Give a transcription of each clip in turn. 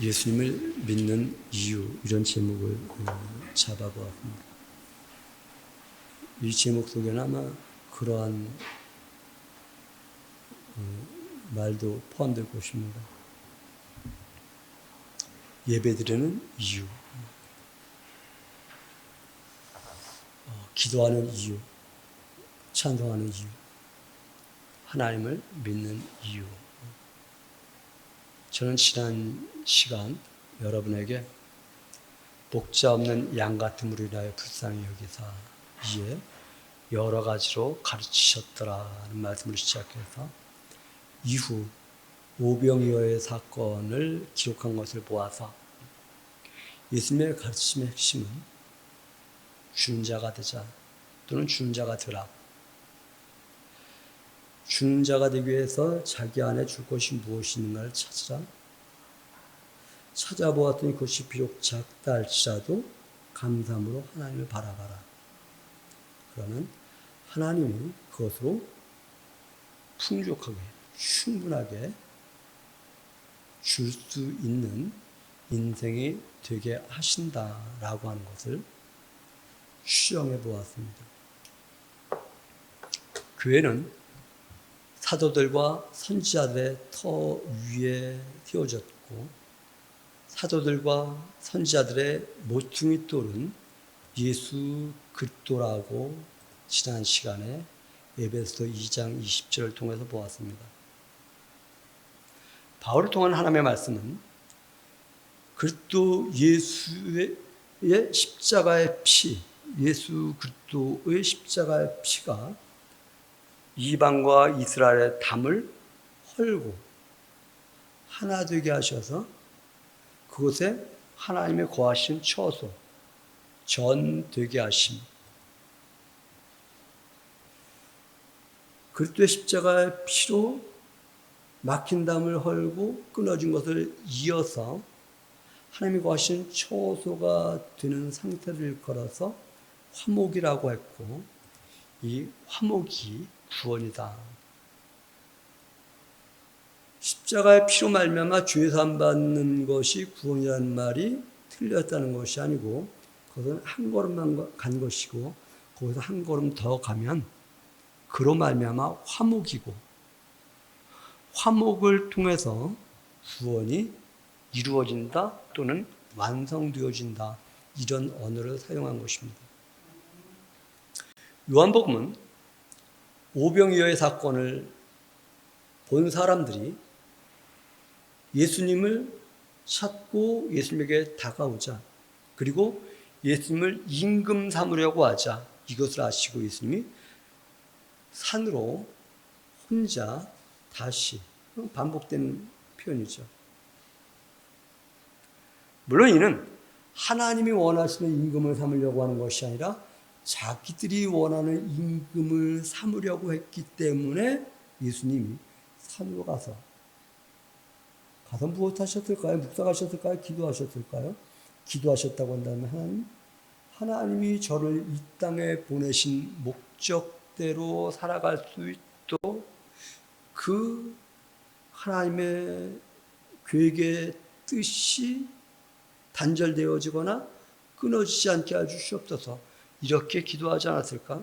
예수님을 믿는 이유, 이런 제목을 잡아보았습니다. 이 제목 속에는 아마 그러한 말도 포함될 것입니다. 예배드리는 이유, 기도하는 이유, 찬송하는 이유, 하나님을 믿는 이유. 저는 지난 시간 여러분에게 목자 없는 양 같음으로 인하여 불쌍히 여기사 이에 여러 가지로 가르치셨더라는 말씀을 시작해서 이후 오병이어의 사건을 기록한 것을 보아서 예수님의 가르침의 핵심은 주는 자가 되자 또는 주는 자가 되라. 주는 자가 되기 위해서 자기 안에 줄 것이 무엇이 있는가를 찾으라. 찾아보았더니 그것이 비록 작다 할지라도 감사함으로 하나님을 바라봐라. 그러면 하나님이 그것으로 풍족하게 충분하게 줄 수 있는 인생이 되게 하신다라고 하는 것을 추정해 보았습니다. 교회는 사도들과 선지자들의 터 위에 세워졌고 사도들과 선지자들의 모퉁이 돌은 예수 그리스도라고 지난 시간에 에베소 2장 20절을 통해서 보았습니다. 바울을 통한 하나님의 말씀은 그리스도 예수의 십자가의 피, 예수 그리스도의 십자가의 피가 이방과 이스라엘의 담을 헐고 하나 되게 하셔서 그곳에 하나님의 거하신 처소, 전 되게 하심. 그리스도의 십자가의 피로 막힌 담을 헐고 끊어진 것을 이어서 하나님이 거하신 처소가 되는 상태를 걸어서 화목이라고 했고 이 화목이 구원이다. 십자가의 피로 말미암아 죄 사함 받는 것이 구원이라는 말이 틀렸다는 것이 아니고 그것은 한 걸음만 간 것이고 거기서 한 걸음 더 가면 그로 말미암아 화목이고 화목을 통해서 구원이 이루어진다 또는 완성되어진다 이런 언어를 사용한 것입니다. 요한복음은 오병이어의 사건을 본 사람들이 예수님을 찾고 예수님에게 다가오자 그리고 예수님을 임금 삼으려고 하자 이것을 아시고 예수님이 산으로 혼자 다시 반복되는 표현이죠. 물론 이는 하나님이 원하시는 임금을 삼으려고 하는 것이 아니라 자기들이 원하는 임금을 삼으려고 했기 때문에 예수님이 산으로 가서 무엇하셨을까요? 묵상하셨을까요? 기도하셨을까요? 기도하셨다고 한다면 하나님이 저를 이 땅에 보내신 목적대로 살아갈 수 있도록 그 하나님의 계획의 뜻이 단절되어지거나 끊어지지 않게 해주시옵소서 이렇게 기도하지 않았을까?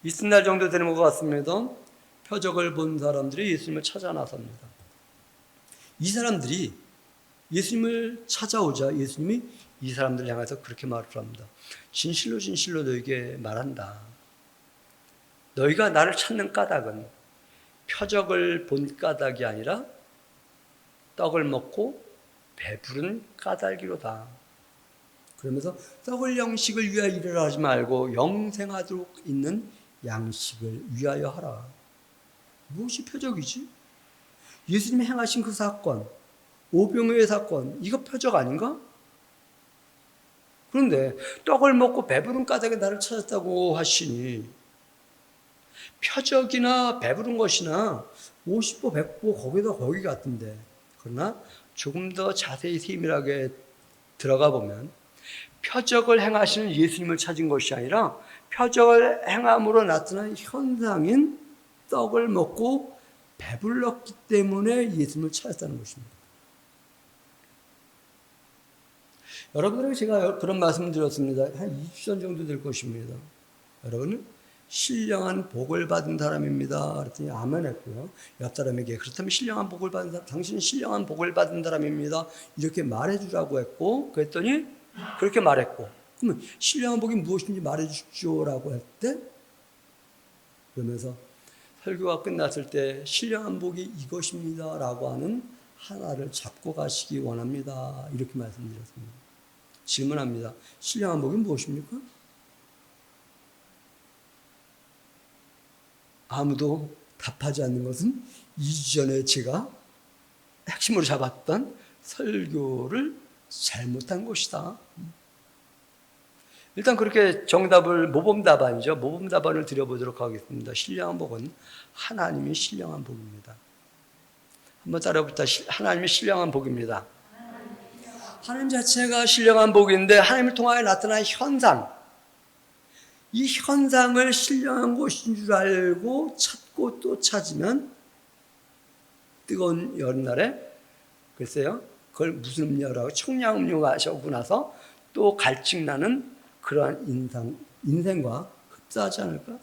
이튿날 정도 되는 것 같습니다. 표적을 본 사람들이 예수님을 찾아 나섭니다. 이 사람들이 예수님을 찾아오자 예수님이 이 사람들을 향해서 그렇게 말을 합니다. 진실로 진실로 너에게 말한다. 너희가 나를 찾는 까닭은 표적을 본 까닭이 아니라 떡을 먹고 배부른 까닭이로다. 그러면서 떡을 양식을 위하여 일을 하지 말고 영생하도록 있는 양식을 위하여 하라. 무엇이 표적이지? 예수님이 행하신 그 사건, 오병이어의 사건, 이거 표적 아닌가? 그런데 떡을 먹고 배부른 까닭에 나를 찾았다고 하시니 표적이나 배부른 것이나 50보 100보 거기 같은데 그러나 조금 더 자세히 세밀하게 들어가 보면 표적을 행하시는 예수님을 찾은 것이 아니라 표적을 행함으로 나타난 현상인 떡을 먹고 배불렀기 때문에 예수님을 찾았다는 것입니다. 여러분들에게 제가 그런 말씀을 드렸습니다. 한 2주 전 정도 될 것입니다. 여러분은 신령한 복을 받은 사람입니다. 그랬더니 아멘 했고요. 옆 사람에게 그렇다면 신령한 복을 받은 사람, 당신은 신령한 복을 받은 사람입니다. 이렇게 말해주라고 했고, 그랬더니 그렇게 말했고, 그러면 신령한 복이 무엇인지 말해주십시오라고 했대. 그러면서 설교가 끝났을 때 신령한 복이 이것입니다라고 하는 하나를 잡고 가시기 원합니다. 이렇게 말씀드렸습니다. 질문합니다. 신령한 복이 무엇입니까? 아무도 답하지 않는 것은 2주 전에 제가 핵심으로 잡았던 설교를 잘못한 것이다. 일단 그렇게 정답을 모범답안이죠. 모범답안을 드려보도록 하겠습니다. 신령한 복은 하나님이 신령한 복입니다. 한번 따라해봅시다. 하나님이 신령한 복입니다. 하나님 자체가 신령한 복인데 하나님을 통하여 나타난 현상, 이 현상을 신령한 것인 줄 알고 찾고 또 찾으면 뜨거운 여름날에 글쎄요, 그걸 무슨 음료라고 청량음료 마셔고 나서 또 갈증나는 그러한 인생과 흡사하지 않을까?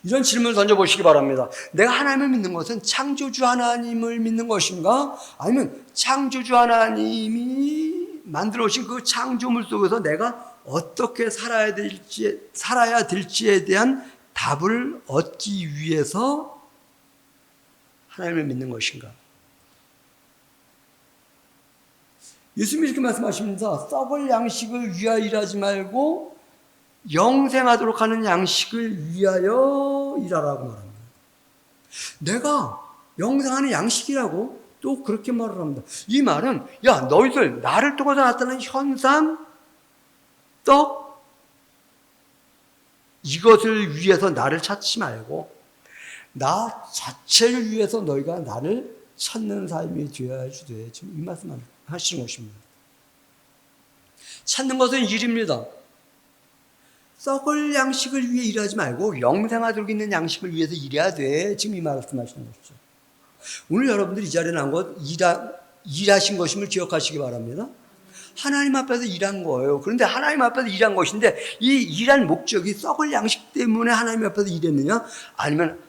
이런 질문을 던져보시기 바랍니다. 내가 하나님을 믿는 것은 창조주 하나님을 믿는 것인가? 아니면 창조주 하나님이 만들어 오신 그 창조물 속에서 내가 어떻게 살아야 될지에 대한 답을 얻기 위해서 하나님을 믿는 것인가? 예수님이 이렇게 말씀하십니다. 썩을 양식을 위하여 일하지 말고 영생하도록 하는 양식을 위하여 일하라고 말합니다. 내가 영생하는 양식이라고 또 그렇게 말을 합니다. 이 말은 야, 너희들 나를 통해서 나타나는 현상, 떡, 이것을 위해서 나를 찾지 말고 나 자체를 위해서 너희가 나를 찾는 삶이 되어야지 돼. 지금 이 말씀 하시는 것입니다. 찾는 것은 일입니다. 썩을 양식을 위해 일하지 말고 영생하도록 있는 양식을 위해서 일해야 돼. 지금 이 말씀하시는 것이죠. 오늘 여러분들이 이 자리에 나온 것 일하신 것임을 기억하시기 바랍니다. 하나님 앞에서 일한 거예요. 그런데 하나님 앞에서 일한 것인데 이 일한 목적이 썩을 양식 때문에 하나님 앞에서 일했느냐? 아니면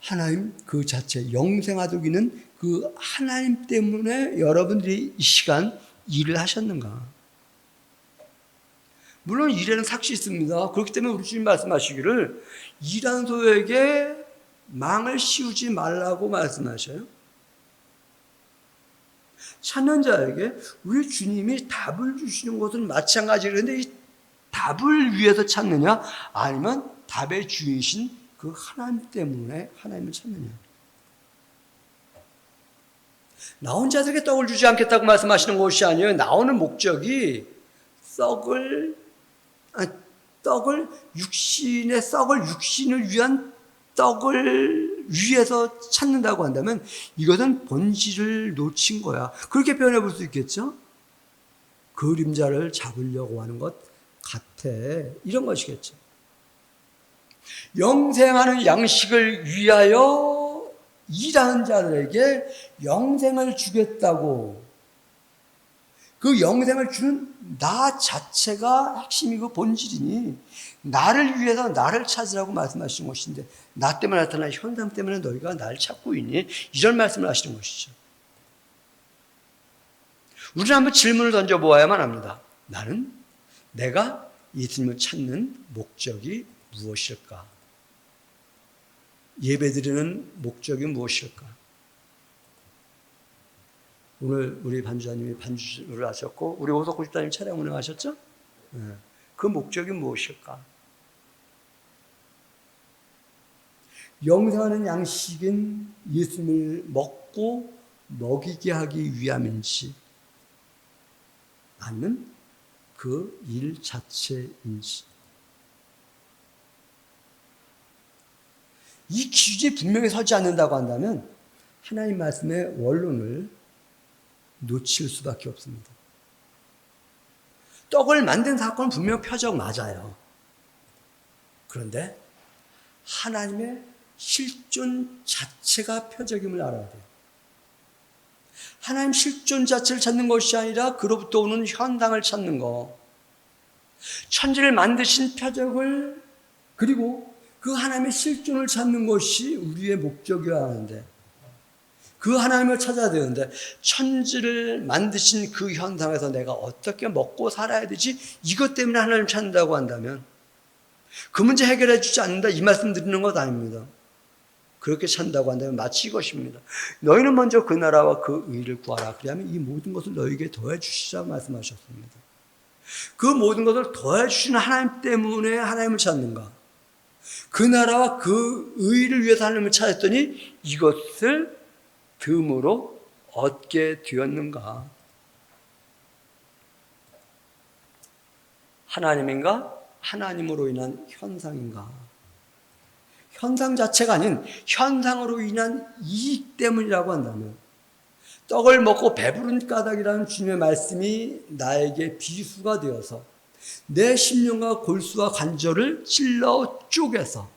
하나님 그 자체 영생하도록 있는 그 하나님 때문에 여러분들이 이 시간 일을 하셨는가? 물론 일에는 삭시 있습니다. 그렇기 때문에 우리 주님 말씀하시기를 일한 소에게 망을 씌우지 말라고 말씀하셔요. 찾는 자에게 우리 주님이 답을 주시는 것은 마찬가지로 그런데 이 답을 위해서 찾느냐 아니면 답의 주인이신 그 하나님 때문에 하나님을 찾느냐. 나온 자들에게 떡을 주지 않겠다고 말씀하시는 것이 아니에요. 나오는 목적이 육신을 위한 떡을 위해서 찾는다고 한다면 이것은 본질을 놓친 거야. 그렇게 표현해 볼 수 있겠죠? 그림자를 잡으려고 하는 것 같아. 이런 것이겠죠. 영생하는 양식을 위하여 일하는 자들에게 영생을 주겠다고, 그 영생을 주는 나 자체가 핵심이고 본질이니 나를 위해서 나를 찾으라고 말씀하시는 것인데 나 때문에 나타난 현상 때문에 너희가 나를 찾고 있니? 이런 말씀을 하시는 것이죠. 우리는 한번 질문을 던져보아야만 합니다. 내가 예수님을 찾는 목적이 무엇일까? 예배드리는 목적이 무엇일까? 오늘 우리 반주자님이 반주를 하셨고 우리 오석구 집사님이 차량 운행하셨죠? 그 목적이 무엇일까? 영생하는 양식은 예수님을 먹고 먹이게 하기 위함인지 아니면 그 일 자체인지, 이 기준이 분명히 서지 않는다고 한다면 하나님 말씀의 원론을 놓칠 수밖에 없습니다. 떡을 만든 사건은 분명 표적 맞아요. 그런데 하나님의 실존 자체가 표적임을 알아야 돼요. 하나님 실존 자체를 찾는 것이 아니라 그로부터 오는 현상을 찾는 것. 천지를 만드신 표적을 그리고 그 하나님의 실존을 찾는 것이 우리의 목적이어야 하는데 그 하나님을 찾아야 되는데 천지를 만드신 그 현상에서 내가 어떻게 먹고 살아야 되지? 이것 때문에 하나님을 찾는다고 한다면 그 문제 해결해 주지 않는다 이 말씀 드리는 것 아닙니다. 그렇게 찾는다고 한다면 마치 이것입니다. 너희는 먼저 그 나라와 그 의를 구하라. 그리하면 이 모든 것을 너희에게 더해 주시라 말씀하셨습니다. 그 모든 것을 더해 주시는 하나님 때문에 하나님을 찾는가? 그 나라와 그 의를 위해서 하나님을 찾았더니 이것을 듬으로 얻게 되었는가? 하나님인가? 하나님으로 인한 현상인가? 현상 자체가 아닌 현상으로 인한 이익 때문이라고 한다면 떡을 먹고 배부른 까닭이라는 주님의 말씀이 나에게 비수가 되어서 내 심령과 골수와 관절을 찔러 쪼개서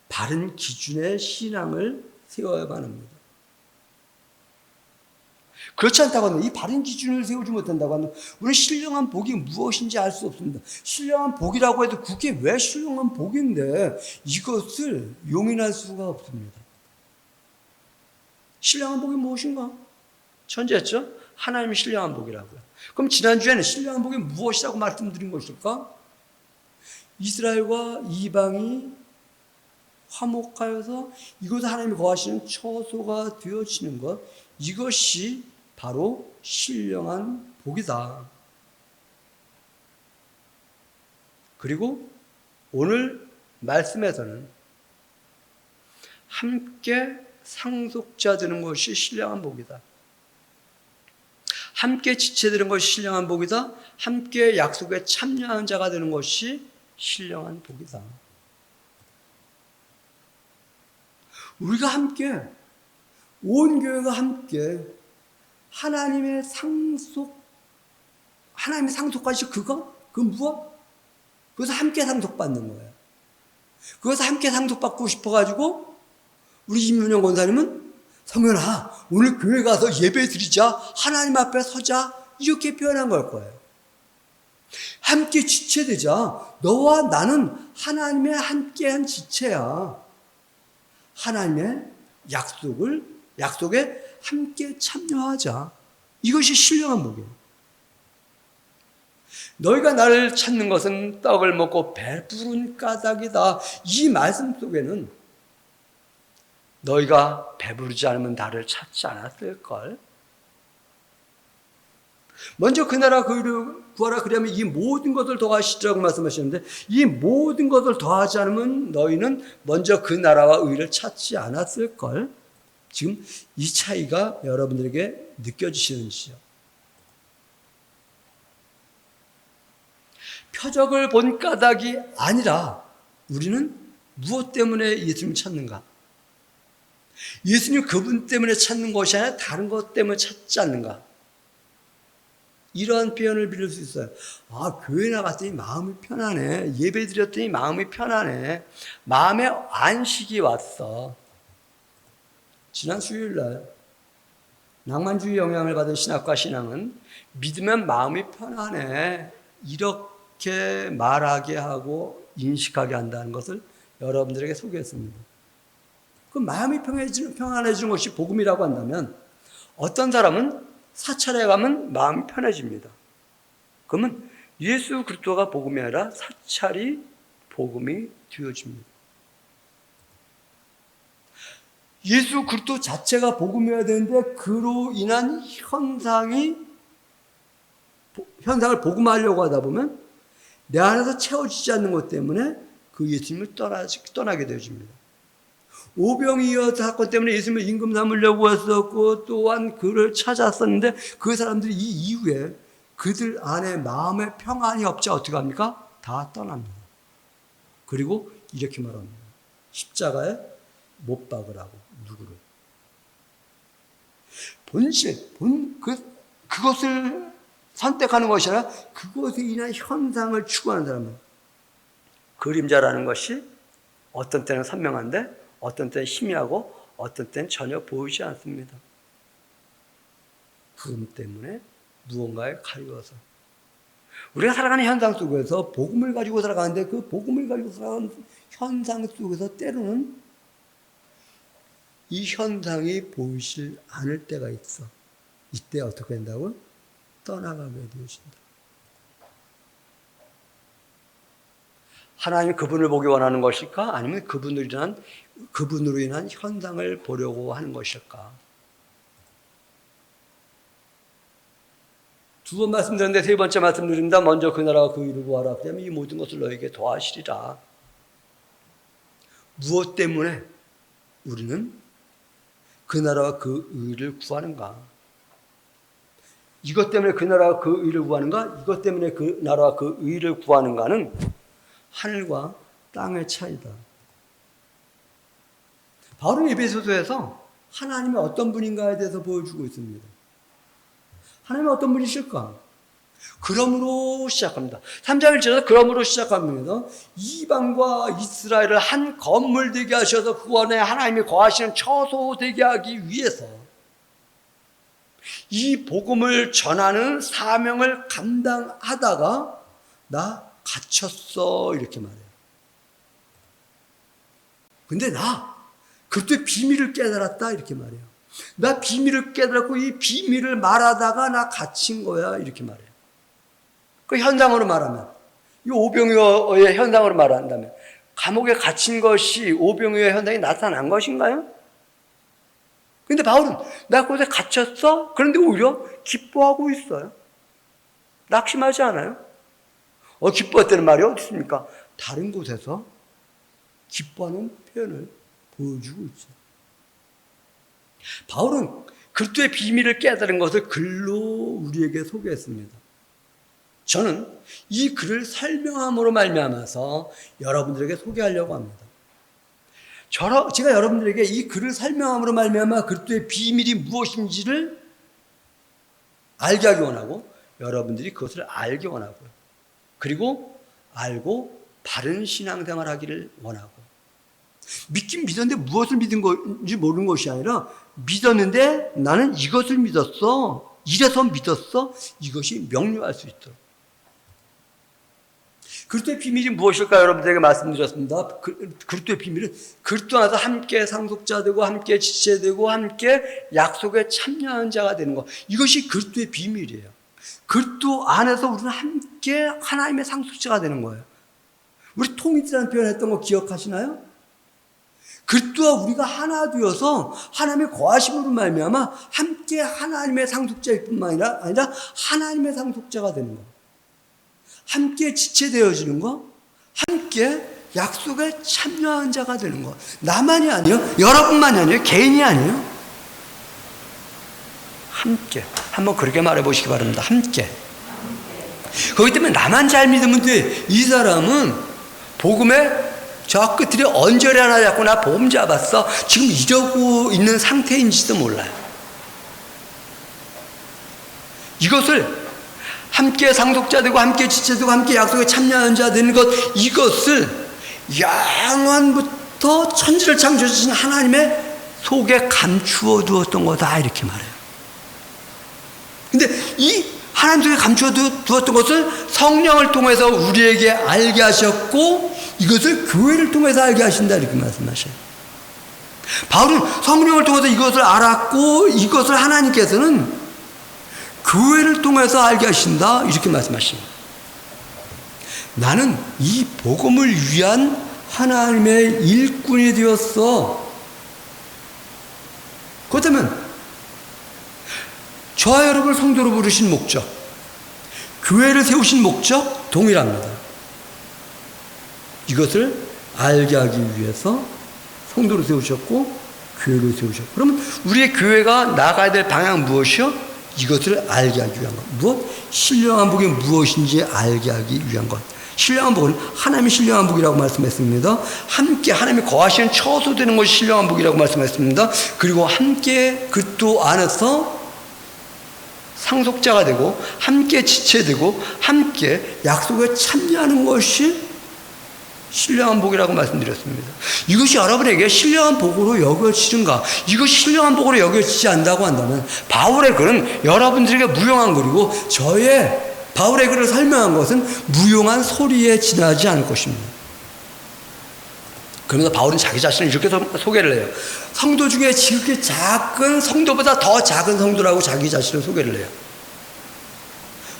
바른 기준의 신앙을 세워야만 합니다. 그렇지 않다고 하면 이 바른 기준을 세우지 못한다고 하면 우리는 신령한 복이 무엇인지 알 수 없습니다. 신령한 복이라고 해도 그게 왜 신령한 복인데 이것을 용인할 수가 없습니다. 신령한 복이 무엇인가? 천재했죠? 하나님이 신령한 복이라고요. 그럼 지난주에는 신령한 복이 무엇이라고 말씀드린 것일까? 이스라엘과 이방이 화목하여서 이곳에 하나님이 거하시는 처소가 되어지는 것, 이것이 바로 신령한 복이다. 그리고 오늘 말씀에서는 함께 상속자 되는 것이 신령한 복이다. 함께 지체되는 것이 신령한 복이다. 함께 약속에 참여하는 자가 되는 것이 신령한 복이다. 우리가 함께, 온 교회가 함께 하나님의 상속까지 그거? 그 무엇? 그것을 함께 상속받는 거예요. 그것을 함께 상속받고 싶어가지고 우리 임윤영 권사님은 성현아 오늘 교회 가서 예배 드리자 하나님 앞에 서자 이렇게 표현한 걸 거예요. 함께 지체되자. 너와 나는 하나님의 함께한 지체야. 하나님의 약속에 함께 참여하자. 이것이 신령한 복이에요. 너희가 나를 찾는 것은 떡을 먹고 배부른 까닭이다. 이 말씀 속에는 너희가 배부르지 않으면 나를 찾지 않았을걸. 먼저 그 나라 그 의를 구하라. 그러면 이 모든 것을 더하시리라고 말씀하셨는데 이 모든 것을 더하지 않으면 너희는 먼저 그 나라와 의를 찾지 않았을걸. 지금 이 차이가 여러분들에게 느껴지시는지요? 표적을 본 까닭이 아니라 우리는 무엇 때문에 예수님을 찾는가? 예수님 그분 때문에 찾는 것이 아니라 다른 것 때문에 찾지 않는가? 이러한 표현을 빌릴 수 있어요. 아, 교회 나갔더니 마음이 편하네. 예배 드렸더니 마음이 편하네. 마음에 안식이 왔어. 지난 수요일날 낭만주의 영향을 받은 신학과 신앙은 믿으면 마음이 편하네. 이렇게 말하게 하고 인식하게 한다는 것을 여러분들에게 소개했습니다. 그 마음이 평안해지는 것이 복음이라고 한다면 어떤 사람은 사찰에 가면 마음이 편해집니다. 그러면 예수 그리스도가 복음이 아니라 사찰이 복음이 되어집니다. 예수 그리스도 자체가 복음이어야 되는데 그로 인한 현상을 복음하려고 하다 보면 내 안에서 채워지지 않는 것 때문에 그 예수님을 떠나게 되어집니다. 오병이어 사건 때문에 예수님을 임금 삼으려고 했었고 또한 그를 찾았었는데 그 사람들이 이 이후에 그들 안에 마음의 평안이 없자 어떻게 합니까? 다 떠납니다. 그리고 이렇게 말합니다. 십자가에 못 박으라고. 누구를? 그것을 선택하는 것이 아니라 그것에 인한 현상을 추구하는 사람은 그림자라는 것이 어떤 때는 선명한데 어떤 때는 희미하고 어떤 때는 전혀 보이지 않습니다. 복음 때문에 무언가에 가려서 우리가 살아가는 현상 속에서 복음을 가지고 살아가는데 그 복음을 가지고 살아가는 현상 속에서 때로는 이 현상이 보이질 않을 때가 있어. 이때 어떻게 된다고? 떠나가게 되어진다. 하나님이 그분을 보기 원하는 것일까? 아니면 그분으로 인한 현상을 보려고 하는 것일까? 두 번 말씀드렸는데 세 번째 말씀드립니다. 먼저 그 나라와 그 의를 구하라. 그러면 이 모든 것을 너에게 더하시리라. 무엇 때문에 우리는 그 나라와 그 의를 구하는가? 이것 때문에 그 나라와 그 의를 구하는가? 이것 때문에 그 나라와 그 의를 구하는가는 하늘과 땅의 차이다. 바울은 에베소서에서 하나님이 어떤 분인가에 대해서 보여주고 있습니다. 하나님이 어떤 분이실까? 그러므로 시작합니다. 3장 1절에서 그러므로 시작합니다. 이방과 이스라엘을 한 건물 되게 하셔서 그 안에 하나님이 거하시는 처소 되게 하기 위해서 이 복음을 전하는 사명을 감당하다가 나 갇혔어 이렇게 말해요. 근데 나 그때 비밀을 깨달았다 이렇게 말해요. 나 비밀을 깨달았고 이 비밀을 말하다가 나 갇힌 거야 이렇게 말해요. 그 현상으로 말하면 이 오병이어의 현상으로 말한다면 감옥에 갇힌 것이 오병이어의 현상이 나타난 것인가요? 근데 바울은 나 그곳에 갇혔어? 그런데 오히려 기뻐하고 있어요. 낙심하지 않아요. 기뻐했다는 말이 어디 있습니까? 다른 곳에서 기뻐하는 표현을 보여주고 있죠. 바울은 그리스도의 비밀을 깨달은 것을 글로 우리에게 소개했습니다. 저는 이 글을 설명함으로 말미암아서 여러분들에게 소개하려고 합니다. 제가 여러분들에게 이 글을 설명함으로 말미암아 그리스도의 비밀이 무엇인지를 알게 하기 원하고 여러분들이 그것을 알기 원하고요. 그리고 알고 바른 신앙생활 하기를 원하고 믿긴 믿었는데 무엇을 믿은 건지 모르는 것이 아니라 믿었는데 나는 이것을 믿었어. 이래서 믿었어. 이것이 명료할 수 있도록. 그리스도의 비밀이 무엇일까 여러분들에게 말씀드렸습니다. 그리스도의 비밀은 그리스도 안에서 함께 상속자 되고 함께 지체되고 함께 약속에 참여하는 자가 되는 것. 이것이 그리스도의 비밀이에요. 그리스도 안에서 우리는 함께 하나님의 상속자가 되는 거예요. 우리 통일이라는 표현 했던 거 기억하시나요? 그리스도와 우리가 하나 되어서 하나님의 거하심으로 말미암아 함께 하나님의 상속자일 뿐만 아니라 하나님의 상속자가 되는 거. 함께 지체되어지는 거. 함께 약속에 참여하는 자가 되는 거. 나만이 아니에요. 여러분만이 아니에요. 개인이 아니에요. 함께. 한번 그렇게 말해보시기 바랍니다. 함께. 그렇기 때문에 나만 잘 믿으면 돼. 이 사람은 복음에 저 끝들이 언저리 하나 잡고 나 복음 잡았어. 지금 이러고 있는 상태인지도 몰라요. 이것을 함께 상속자 되고 함께 지체되고 함께 약속에 참여하는 자 되는 것, 이것을 영원부터 천지를 창조하신 하나님의 속에 감추어 두었던 거다 이렇게 말해요. 근데 이 하나님 속에 감추어 두었던 것을 성령을 통해서 우리에게 알게 하셨고 이것을 교회를 통해서 알게 하신다 이렇게 말씀하셔요. 바울은 성령을 통해서 이것을 알았고 이것을 하나님께서는 교회를 통해서 알게 하신다 이렇게 말씀하십니다. 나는 이 복음을 위한 하나님의 일꾼이 되었어. 그렇다면 저와 여러분을 성도로 부르신 목적, 교회를 세우신 목적 동일합니다. 이것을 알게 하기 위해서 성도를 세우셨고 교회를 세우셨고, 그러면 우리의 교회가 나가야 될 방향은 무엇이요? 이것을 알게 하기 위한 것. 무엇? 신령한 복이 무엇인지 알게 하기 위한 것. 신령한 복은 하나님의 신령한 복이라고 말씀했습니다. 함께 하나님이 거하시는 처소되는 것이 신령한 복이라고 말씀했습니다. 그리고 함께 그리스도 안에서 상속자가 되고 함께 지체되고 함께 약속에 참여하는 것이 신령한 복이라고 말씀드렸습니다. 이것이 여러분에게 신령한 복으로 여겨지는가? 이것이 신령한 복으로 여겨지지 않는다고 한다면 바울의 글은 여러분들에게 무용한 글이고 저의 바울의 글을 설명한 것은 무용한 소리에 지나지 않을 것입니다. 그러면서 바울은 자기 자신을 이렇게 소개를 해요. 성도 중에 지극히 작은 성도보다 더 작은 성도라고 자기 자신을 소개를 해요.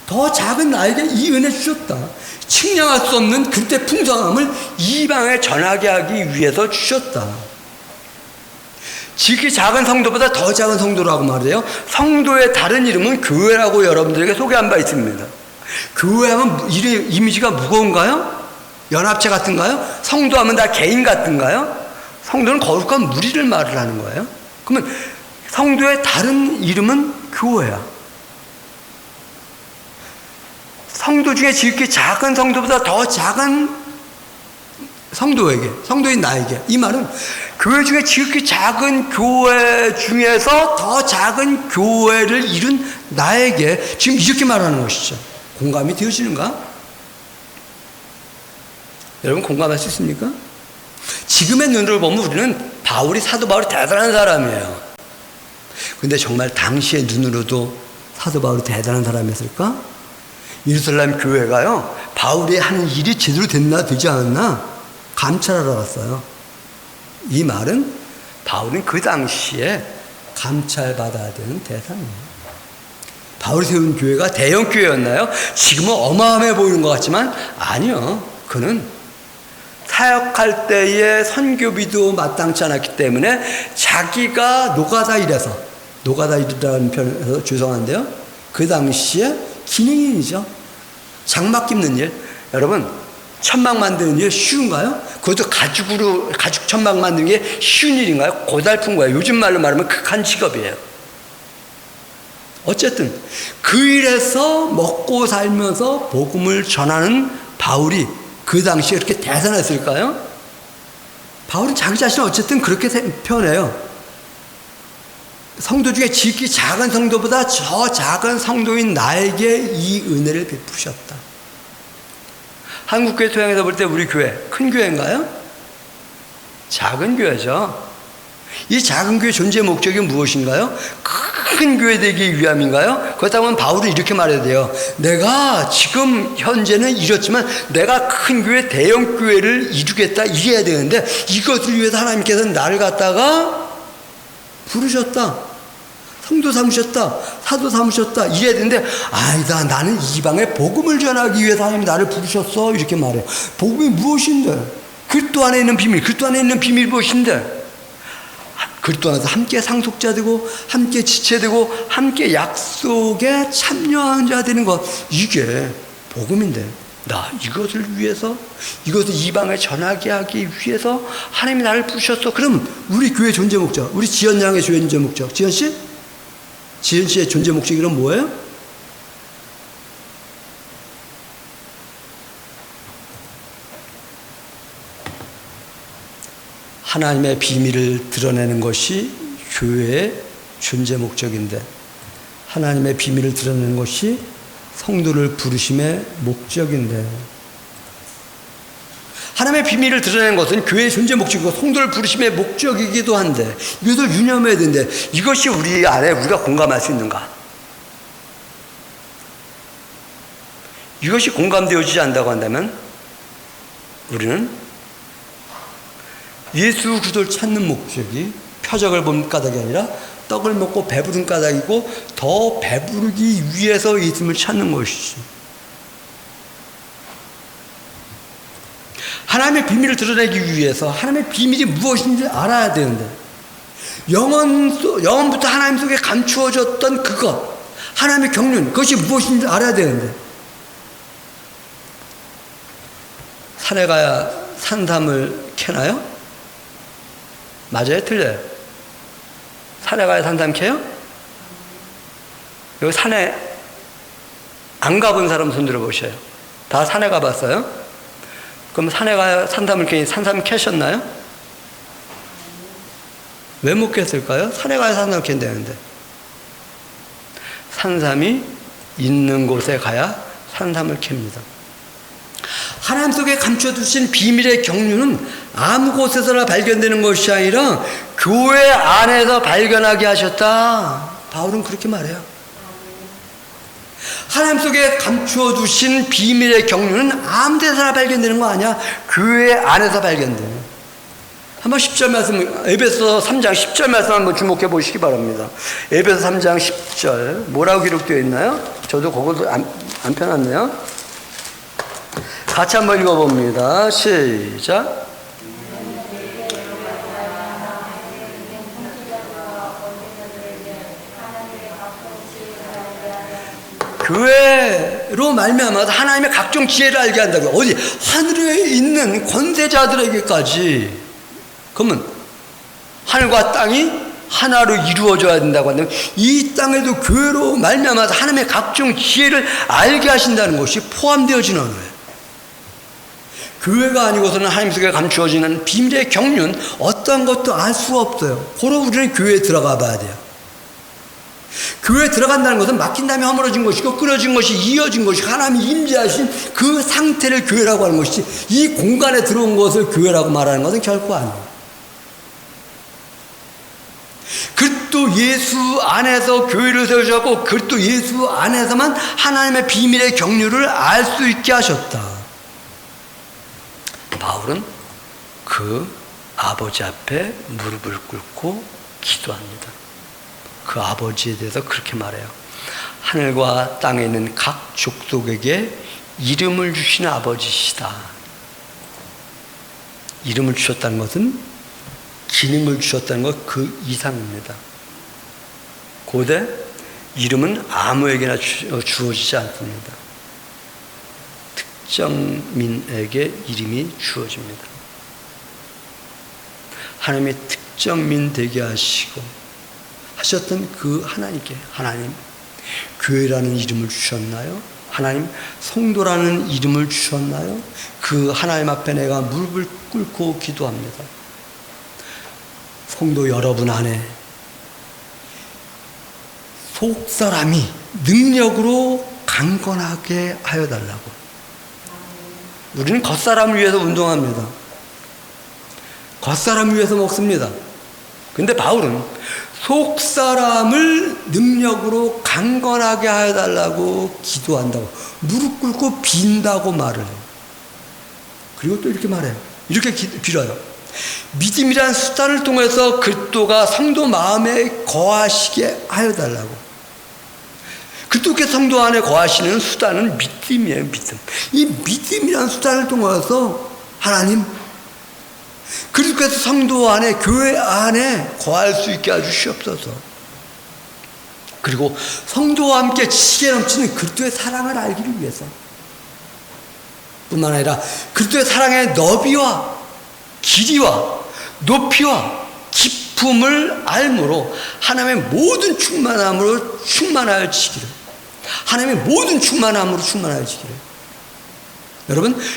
더 작은 나에게 이 은혜 주셨다. 측량할 수 없는 그때 풍성함을 이방에 전하게 하기 위해서 주셨다. 지극히 작은 성도보다 더 작은 성도라고 말해요. 성도의 다른 이름은 교회라고 여러분들에게 소개한 바 있습니다. 교회하면 이미지가 무거운가요? 연합체 같은가요? 성도하면 다 개인 같은가요? 성도는 거룩한 무리를 말을 하는 거예요. 그러면 성도의 다른 이름은 교회야. 성도 중에 지극히 작은 성도보다 더 작은 성도에게, 성도인 나에게, 이 말은 교회 중에 지극히 작은 교회 중에서 더 작은 교회를 이룬 나에게 지금 이렇게 말하는 것이죠. 공감이 되어지는가? 여러분 공감할 수 있습니까? 지금의 눈으로 보면 우리는 사도 바울이 대단한 사람이에요. 근데 정말 당시의 눈으로도 사도 바울이 대단한 사람이었을까? 예루살렘 교회가요, 바울이 하는 일이 제대로 됐나 되지 않았나 감찰하러 갔어요. 이 말은 바울은 그 당시에 감찰받아야 되는 대상이에요. 바울이 세운 교회가 대형 교회였나요? 지금은 어마어마해 보이는 것 같지만 아니요. 그는 사역할 때의 선교비도 마땅치 않았기 때문에 자기가 노가다 일이라는 표현에서 죄송한데요, 그 당시에 기능인이죠. 장막 깁는 일. 여러분, 천막 만드는 일 쉬운가요? 그것도 가죽 천막 만드는 게 쉬운 일인가요? 고달픈 거예요. 요즘 말로 말하면 극한 직업이에요. 어쨌든 그 일에서 먹고 살면서 복음을 전하는 바울이 그 당시에 그렇게 대단했을까요? 바울은 자기 자신을 어쨌든 그렇게 표현해요. 성도 중에 지극히 작은 성도보다 저 작은 성도인 나에게 이 은혜를 베푸셨다. 한국교회 토양에서 볼 때 우리 교회 큰 교회인가요? 작은 교회죠. 이 작은 교회 존재의 목적이 무엇인가요? 큰 교회 되기 위함인가요? 그렇다면 바울은 이렇게 말해야 돼요. 내가 지금 현재는 이렇지만 내가 큰 교회, 대형 교회를 이루겠다, 이래야 되는데 이것을 위해서 하나님께서 나를 갖다가 부르셨다, 성도 삼으셨다, 사도 삼으셨다, 이래야 되는데 아니다, 나는 이방에 복음을 전하기 위해서 하나님이 나를 부르셨어, 이렇게 말해요. 복음이 무엇인데? 그리스도 안에 있는 비밀, 그리스도 안에 있는 비밀이 무엇인데? 그리스도 안에서 함께 상속자 되고 함께 지체되고 함께 약속에 참여한 자 되는 것, 이게 복음인데 나 이것을 위해서, 이것을 이방에 전하게 하기 위해서 하나님이 나를 부르셨어. 그럼 우리 교회 존재 목적, 우리 지연 양의 존재 목적, 지연 씨의 존재 목적이 그럼 뭐예요? 하나님의 비밀을 드러내는 것이 교회의 존재 목적인데, 하나님의 비밀을 드러내는 것이 성도를 부르심의 목적인데, 하나님의 비밀을 드러내는 것은 교회의 존재 목적이고 성도를 부르심의 목적이기도 한데, 이것을 유념해야 되는데 이것이 우리 안에 우리가 공감할 수 있는가? 이것이 공감되어지지 않는다고 한다면 우리는 예수 그리스도를 찾는 목적이 표적을 본 까닭이 아니라 떡을 먹고 배부른 까닭이고 더 배부르기 위해서 예수님을 찾는 것이지. 하나님의 비밀을 드러내기 위해서 하나님의 비밀이 무엇인지 알아야 되는데, 영원부터 하나님 속에 감추어졌던 그것, 하나님의 경륜, 그것이 무엇인지 알아야 되는데, 산에 가야 산삼을 캐나요? 맞아요? 틀려요? 산에 가야 산삼 캐요? 여기 산에 안 가본 사람 손 들어보셔요. 다 산에 가봤어요? 그럼 산에 가야 산삼을 캐니 산삼 캐셨나요? 왜 못 캤을까요? 산에 가야 산삼을 캔다는데. 산삼이 있는 곳에 가야 산삼을 캡니다. 하나님 속에 감춰두신 비밀의 경륜은 아무 곳에서나 발견되는 것이 아니라 교회 안에서 발견하게 하셨다. 바울은 그렇게 말해요. 하나님 속에 감춰두신 비밀의 경륜은 아무 데서나 발견되는 거 아니야. 교회 안에서 발견돼요. 한번 10절 말씀, 에베소 3장 10절 말씀 한번 주목해 보시기 바랍니다. 에베소 3장 10절 뭐라고 기록되어 있나요? 저도 그것도 안 펴놨네요. 같이 한번 읽어봅니다. 시작. 교회로 말미암아서 하나님의 각종 지혜를 알게 한다고. 어디? 하늘에 있는 권세자들에게까지. 그러면 하늘과 땅이 하나로 이루어져야 된다고 한다면 이 땅에도 교회로 말미암아서 하나님의 각종 지혜를 알게 하신다는 것이 포함되어지는 거예요. 교회가 아니고서는 하나님 속에 감추어지는 비밀의 경륜 어떤 것도 알 수가 없어요. 그러 우리는 교회에 들어가 봐야 돼요. 교회에 들어간다는 것은 막힌 다음에 허물어진 것이고 끊어진 것이 이어진 것이 하나님이 임재하신 그 상태를 교회라고 하는 것이지 이 공간에 들어온 것을 교회라고 말하는 것은 결코 아니에요. 그리스도 예수 안에서 교회를 세우셨고 그리스도 예수 안에서만 하나님의 비밀의 경륜을 알 수 있게 하셨다. 바울은 그 아버지 앞에 무릎을 꿇고 기도합니다. 그 아버지에 대해서 그렇게 말해요. 하늘과 땅에 있는 각 족속에게 이름을 주신 아버지시다. 이름을 주셨다는 것은 기능을 주셨다는 것 그 이상입니다. 고대 이름은 아무에게나 주어지지 않습니다. 특정민에게 이름이 주어집니다. 하나님이 특정민 되게 하시고 하셨던 그 하나님께 하나님 교회라는 이름을 주셨나요? 하나님 성도라는 이름을 주셨나요? 그 하나님 앞에 내가 무릎을 꿇고 기도합니다. 성도 여러분 안에 속사람이 능력으로 강건하게 하여 달라고. 우리는 겉사람을 위해서 운동합니다. 겉사람을 위해서 먹습니다. 근데 바울은 속사람을 능력으로 강건하게 하여 달라고 기도한다고 무릎 꿇고 빈다고 말을 해요. 그리고 또 이렇게 말해요. 이렇게 빌어요. 믿음이란 수단을 통해서 그리스도가 성도 마음에 거하시게 하여 달라고. 그리스도께 성도 안에 거하시는 수단은 믿음이에요. 믿음. 이 믿음이란 수단을 통해서 하나님 그리스도께서 성도 안에 교회 안에 거할 수 있게 해주시옵소서. 그리고 성도와 함께 지혜 넘치는 그리스도의 사랑을 알기를 위해서 뿐만 아니라 그리스도의 사랑의 너비와 길이와 높이와 깊음을 알므로 하나님의 모든 충만함으로 충만하여지기를. 하나님의 모든 충만함으로 충만하여지기를.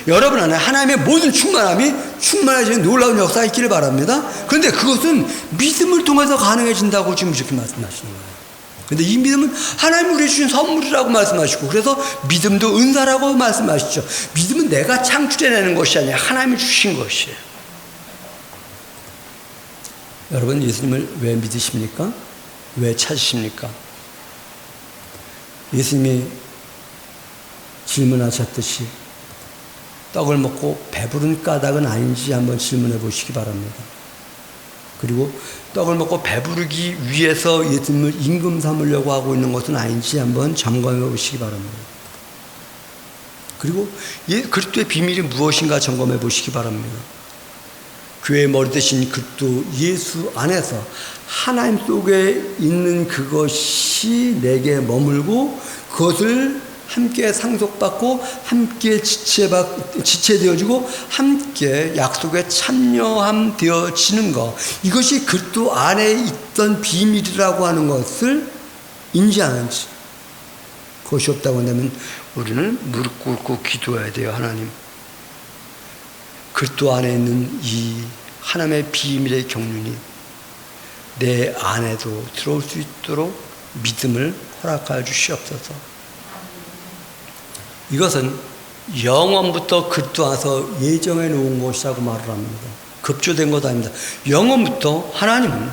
여러분 안에 하나님의 모든 충만함이 충만해지는 놀라운 역사가 있기를 바랍니다. 그런데 그것은 믿음을 통해서 가능해진다고 지금 이렇게 말씀하시는 거예요. 그런데 이 믿음은 하나님이 우리에게 주신 선물이라고 말씀하시고 그래서 믿음도 은사라고 말씀하시죠. 믿음은 내가 창출해내는 것이 아니라 하나님이 주신 것이에요. 여러분 예수님을 왜 믿으십니까? 왜 찾으십니까? 예수님이 질문하셨듯이 떡을 먹고 배부른 까닭은 아닌지 한번 질문해 보시기 바랍니다. 그리고 떡을 먹고 배부르기 위해서 예수님을 임금 삼으려고 하고 있는 것은 아닌지 한번 점검해 보시기 바랍니다. 그리고 그리스도의 비밀이 무엇인가 점검해 보시기 바랍니다. 교회의 머리 대신 그리스도 예수 안에서 하나님 속에 있는 그것이 내게 머물고 그것을 함께 상속받고 함께 지체되어지고 함께 약속에 참여함 되어지는 것, 이것이 그리스도 안에 있던 비밀이라고 하는 것을 인지하는지. 그것이 없다고 한다면 우리는 무릎 꿇고 기도해야 돼요. 하나님, 그리스도 안에 있는 이 하나님의 비밀의 경륜이 내 안에도 들어올 수 있도록 믿음을 허락하여 주시옵소서. 이것은 영원부터 그리스도 안에서 예정해 놓은 것이라고 말을 합니다. 급조된 것 아닙니다. 영원부터 하나님은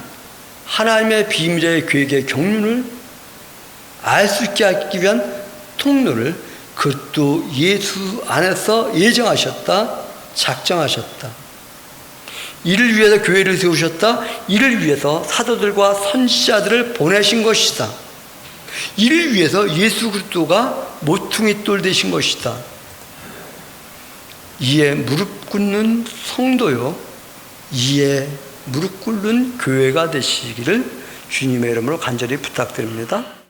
하나님의 비밀의 계획의 경륜을 알 수 있게 하기 위한 통로를 그리스도 예수 안에서 예정하셨다, 작정하셨다. 이를 위해서 교회를 세우셨다. 이를 위해서 사도들과 선지자들을 보내신 것이다. 이를 위해서 예수 그리스도가 모퉁이 돌 되신 것이다. 이에 무릎 꿇는 성도요, 이에 무릎 꿇는 교회가 되시기를 주님의 이름으로 간절히 부탁드립니다.